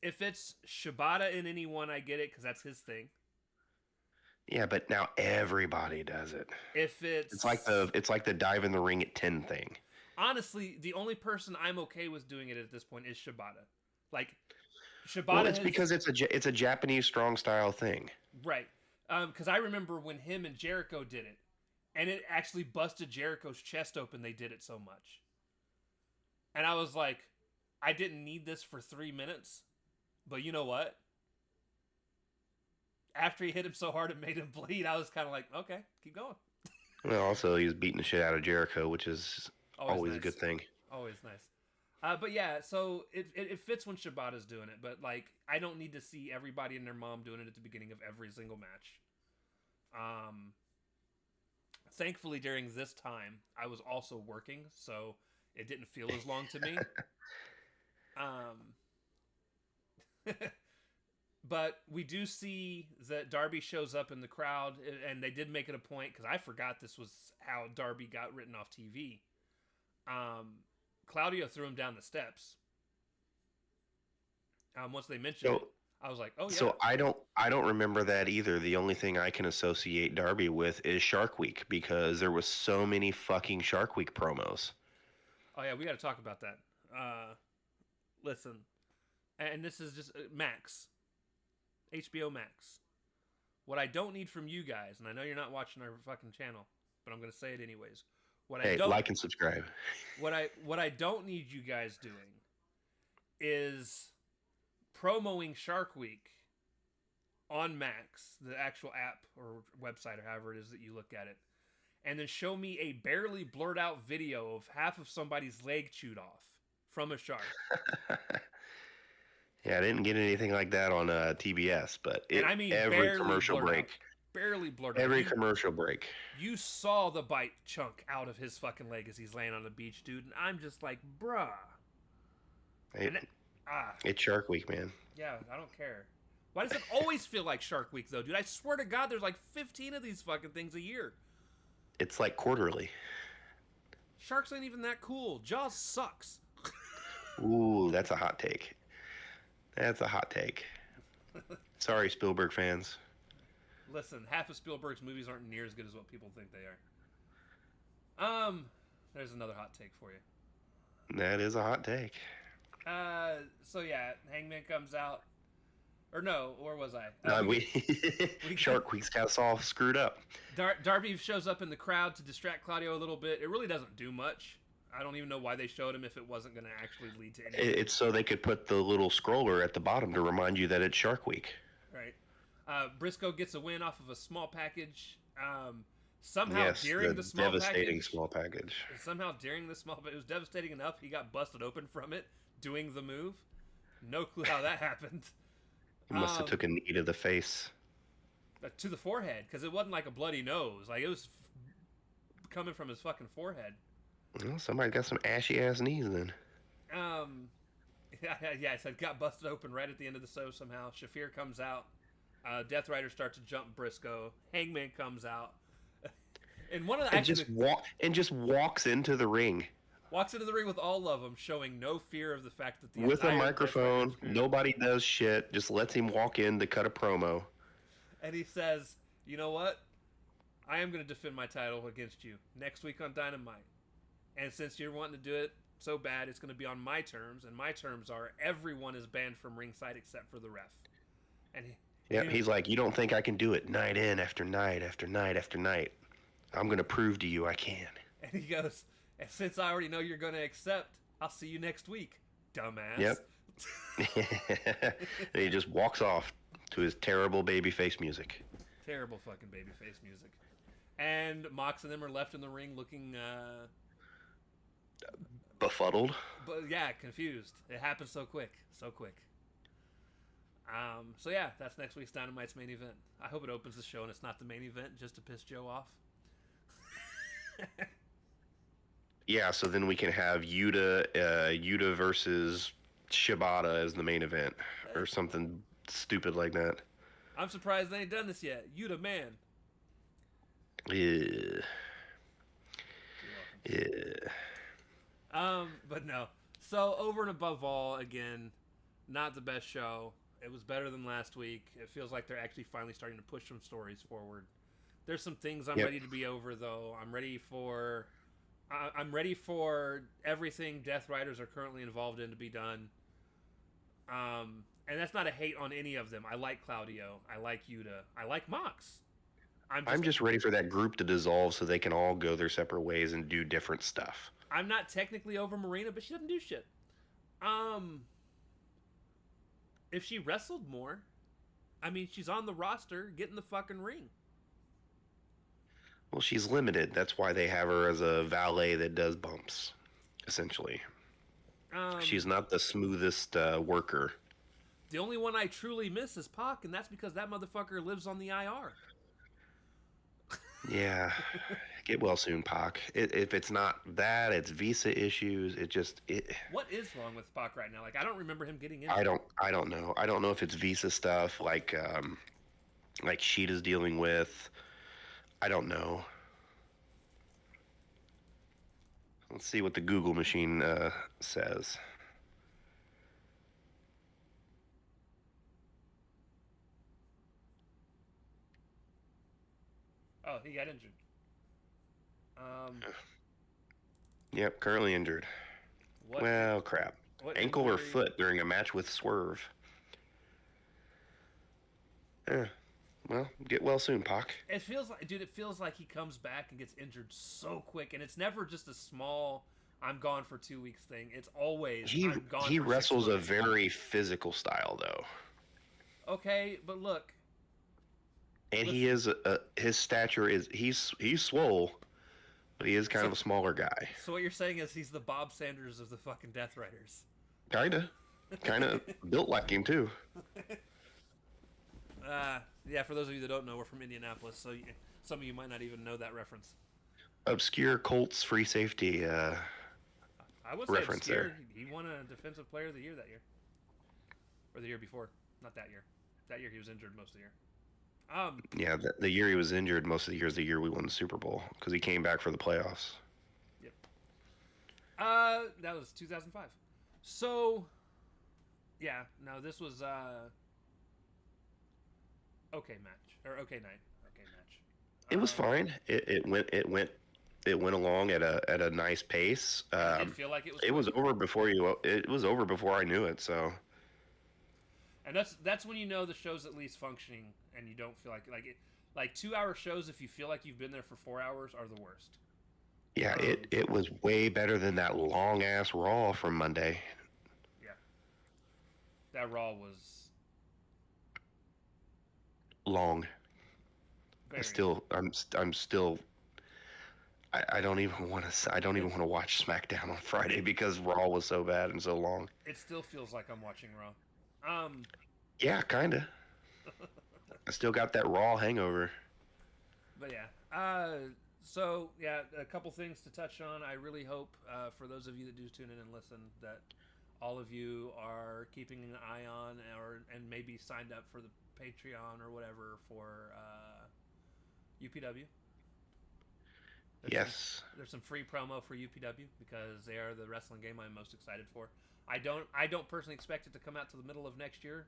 Shibata in anyone, I get it because that's his thing. Yeah, but now everybody does it. It's like the dive in the ring at 10 thing. Honestly, the only person I'm okay with doing it at this point is Shibata. Like Shibata. Well, it's because it's a Japanese strong style thing. Right. Because I remember when him and Jericho did it, and it actually busted Jericho's chest open. They did it so much, and I was like, I didn't need this for 3 minutes, but you know what? After he hit him so hard it made him bleed, I was kind of like, okay, keep going. Well, also, he was beating the shit out of Jericho, which is always nice. A good thing. Always nice. But yeah, so it fits when Shibata's doing it, but like, I don't need to see everybody and their mom doing it at the beginning of every single match. Thankfully, during this time, I was also working, so it didn't feel as long to me. But we do see that Darby shows up in the crowd, and they did make it a point, because I forgot this was how Darby got written off TV. Claudio threw him down the steps. Once they mentioned it, I was like, oh yeah. So I don't remember that either. The only thing I can associate Darby with is Shark Week, because there was so many fucking Shark Week promos. Oh yeah, we got to talk about that. Listen, and this is just Max. HBO Max. What I don't need from you guys, and I know you're not watching our fucking channel, but I'm going to say it anyways. Like and subscribe. What I don't need you guys doing is promoting Shark Week on Max, the actual app or website or however it is that you look at it, and then show me a barely blurred out video of half of somebody's leg chewed off from a shark. Yeah, I didn't get anything like that on TBS, but And I mean every barely commercial blurred break, out. Barely blurred out. every commercial break. You saw the bite chunk out of his fucking leg as he's laying on the beach, dude. And I'm just like, bruh. It's Shark Week, man. Yeah, I don't care. Why does it always feel like Shark Week, though, dude? I swear to God, there's like 15 of these fucking things a year. It's like quarterly. Sharks ain't even that cool. Jaws sucks. Ooh, that's a hot take. That's a hot take. Sorry, Spielberg fans. Listen, half of Spielberg's movies aren't near as good as what people think they are. There's another hot take for you. That is a hot take. So yeah, Hangman comes out. Or no, where was I? Shark Week's got us all screwed up. Darby shows up in the crowd to distract Claudio a little bit. It really doesn't do much. I don't even know why they showed him if it wasn't going to actually lead to anything. It's so they could put the little scroller at the bottom to remind you that it's Shark Week. Right. Briscoe gets a win off of a small package. Somehow during the small devastating small package. Somehow during the small package, it was devastating enough he got busted open from it doing the move. No clue how that happened. He must have took a knee to the face. To the forehead, because it wasn't like a bloody nose. Like, it was coming from his fucking forehead. Well, somebody got some ashy-ass knees then. Yeah, so it got busted open right at the end of the show somehow. Shafir comes out. Death Rider starts to jump Briscoe. Hangman comes out. And one of the just walks into the ring. Walks into the ring with all of them, showing no fear of the fact that with a microphone, nobody does shit, just lets him walk in to cut a promo. And he says, "You know what? I am going to defend my title against you next week on Dynamite. And since you're wanting to do it so bad, it's going to be on my terms, and my terms are everyone is banned from ringside except for the ref." And he's like, "You don't think I can do it night in after night after night after night? I'm going to prove to you I can." And he goes, "And since I already know you're going to accept, I'll see you next week, dumbass." Yep. And he just walks off to his terrible babyface music. Terrible fucking babyface music. And Mox and them are left in the ring looking befuddled. But yeah, confused. It happened so quick. So quick. So yeah, that's next week's Dynamite's main event. I hope it opens the show and it's not the main event just to piss Joe off. Yeah, so then we can have Yuta versus Shibata as the main event, or something stupid like that. I'm surprised they ain't done this yet. Yuta, man. Yeah. But no. So over and above all, again, not the best show. It was better than last week. It feels like they're actually finally starting to push some stories forward. There's some things I'm ready to be over, though. I'm ready for everything Death Riders are currently involved in to be done. And that's not a hate on any of them. I like Claudio. I like Yuta. I like Mox. I'm just ready for that group to dissolve so they can all go their separate ways and do different stuff. I'm not technically over Marina, but she doesn't do shit. If she wrestled more, I mean, she's on the roster, get in the fucking ring. Well, she's limited. That's why they have her as a valet that does bumps, essentially. She's not the smoothest worker. The only one I truly miss is Pac, and that's because that motherfucker lives on the IR. Yeah. Get well soon, Pac. If it's not that, it's visa issues. What is wrong with Pac right now? Like, I don't remember him getting in. I don't know. I don't know if it's visa stuff like Sheeta's dealing with. I don't know. Let's see what the Google machine says. Oh, he got injured. Yep, currently injured. Well, crap. Ankle or foot during a match with Swerve. Well, get well soon, Pac. It feels like he comes back and gets injured so quick, and it's never just a small "I'm gone for 2 weeks" thing. It's always I'm gone. He wrestles a very physical style, though. Okay, but look. And he is his stature is he's swole, but he is kind of a smaller guy. So what you're saying is he's the Bob Sanders of the fucking Death Riders. Kind of built like him too. Yeah, for those of you that don't know, we're from Indianapolis, so some of you might not even know that reference. Obscure Colts free safety I would say reference obscure. there. He won a Defensive Player of the Year that year, or the year before. Not that year. That year he was injured most of the year. Yeah, the year he was injured, most of the years, the year we won the Super Bowl, because he came back for the playoffs. Yep. That was 2005. So, yeah. No, this was okay match or okay night. Okay match. It was fine. It went along at a nice pace. It didn't feel like it was. It was over before you. It was over before I knew it. So. And that's when you know the show's at least functioning, and you don't feel like 2-hour shows. If you feel like you've been there for 4 hours, are the worst. Yeah, it was way better than that long ass Raw from Monday. Yeah, that Raw was long. very I'm still. I don't even want to watch SmackDown on Friday because Raw was so bad and so long. It still feels like I'm watching Raw. Yeah, kinda. I still got that Raw hangover. But yeah. So yeah, a couple things to touch on. I really hope for those of you that do tune in and listen that all of you are keeping an eye on and maybe signed up for the Patreon or whatever for UPW. There's some free promo for UPW because they are the wrestling game I'm most excited for. I don't personally expect it to come out to the middle of next year,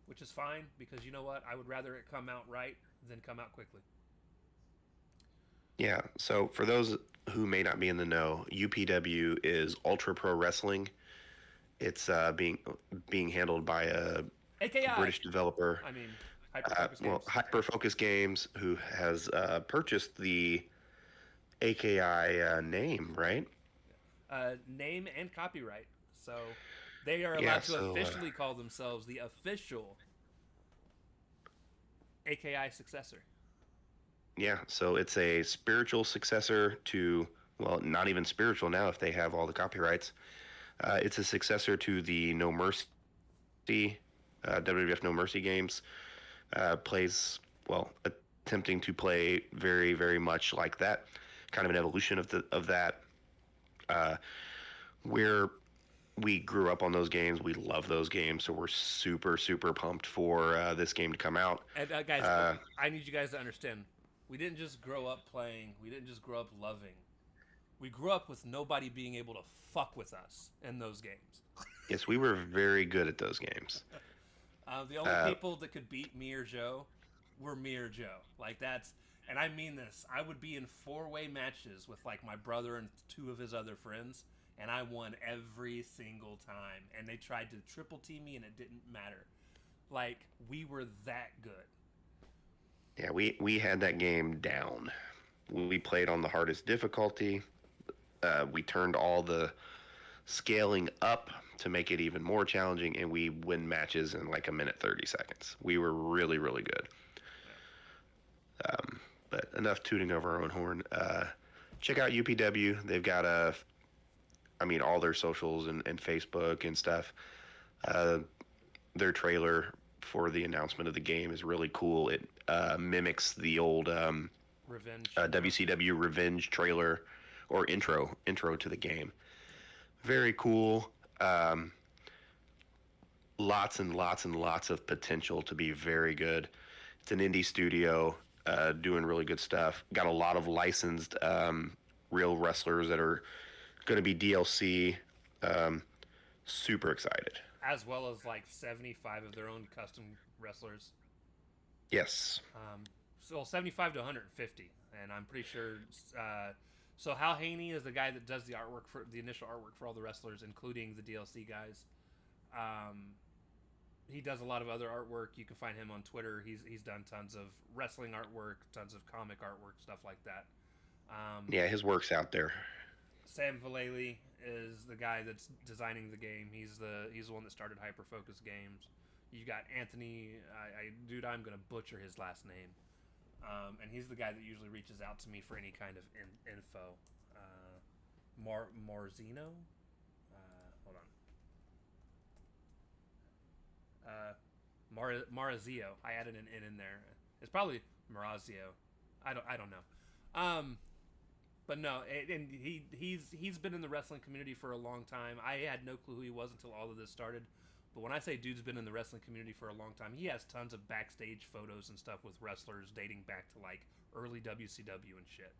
which is fine because you know what? I would rather it come out right than come out quickly. Yeah. So for those who may not be in the know, UPW is Ultra Pro Wrestling. It's being handled by a AKI. British developer. I mean, Hyper Focus Games, who has purchased the AKI name, right? Name and copyright. So they are allowed to officially call themselves the official AKI successor. Yeah, so it's a spiritual successor to, well, not even spiritual now if they have all the copyrights. It's a successor to the No Mercy, WWF No Mercy games. Attempting to play very, very much like that. Kind of an evolution of that. Where we grew up on those games, we love those games, so we're super, super pumped for this game to come out. And guys, I need you guys to understand, we didn't just grow up playing, we didn't just grow up loving. We grew up with nobody being able to fuck with us in those games. Yes, we were very good at those games. The only people that could beat me or Joe were me or Joe. Like that's, and I mean this, I would be in 4-way matches with like my brother and 2 of his other friends, and I won every single time. And they tried to triple team me, and it didn't matter. Like we were that good. Yeah, we had that game down. We played on the hardest difficulty. We turned all the scaling up to make it even more challenging, and we win matches in like a minute 30 seconds. We were really, really good. But enough tooting over our own horn. Check out UPW. They've got all their socials and Facebook and stuff. Their trailer for the announcement of the game is really cool. It mimics the old WCW Revenge trailer or intro to the game. Very cool. Lots and lots and lots of potential to be very good. It's an indie studio doing really good stuff. Got a lot of licensed real wrestlers that are going to be DLC. Super excited. As well as like 75 of their own custom wrestlers. Yes. So 75 to 150, and I'm pretty sure. So Hal Haney is the guy that does the artwork for the initial artwork for all the wrestlers, including the DLC guys. He does a lot of other artwork. You can find him on Twitter. He's done tons of wrestling artwork, tons of comic artwork, stuff like that. Yeah, his work's out there. Sam Vallely is the guy that's designing the game. He's the one that started Hyper Focus Games. You got Anthony. I'm gonna butcher his last name. And he's the guy that usually reaches out to me for any kind of info. Morzino? Hold on. Marazio. I added an N in there. It's probably Marazio. I don't know. But no, and he's been in the wrestling community for a long time. I had no clue who he was until all of this started. But when I say dude's been in the wrestling community for a long time, he has tons of backstage photos and stuff with wrestlers dating back to like early WCW and shit.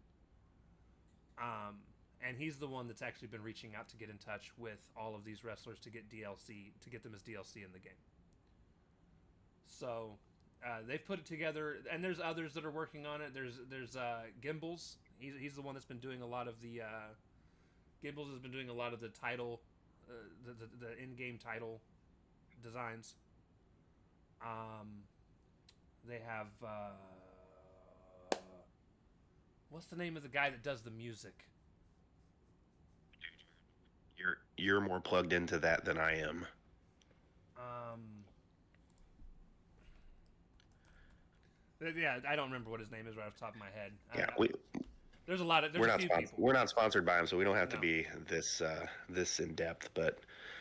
And he's the one that's actually been reaching out to get in touch with all of these wrestlers to get DLC, to get them as DLC in the game. So they've put it together, and there's others that are working on it. There's Gimbals. He's the one that's been doing a lot of the Gimbals has been doing a lot of the title, the in-game title designs. They have what's the name of the guy that does the music? You're more plugged into that than I am. Yeah, I don't remember what his name is right off the top of my head. Yeah, there's a lot of people. We're not sponsored by him, so we don't have to be this in depth. But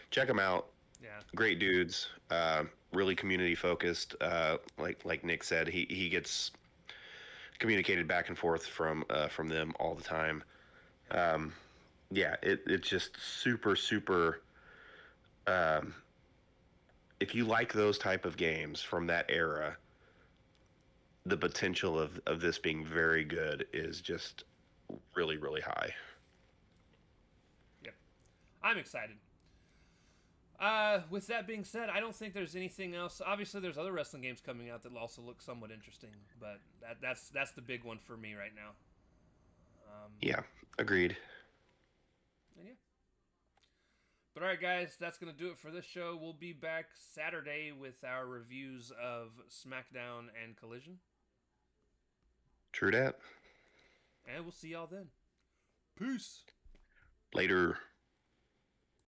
check them out. Yeah, great dudes. Really community focused. Like Nick said, he gets communicated back and forth from them all the time. Yeah, it's just super. If you like those type of games from that era, the potential of this being very good is just really, really high. Yep. I'm excited. With that being said, I don't think there's anything else. Obviously, there's other wrestling games coming out that also look somewhat interesting, but that's the big one for me right now. Yeah, agreed. And yeah. But all right, guys, that's going to do it for this show. We'll be back Saturday with our reviews of SmackDown and Collision. True that. And we'll see y'all then. Peace. Later.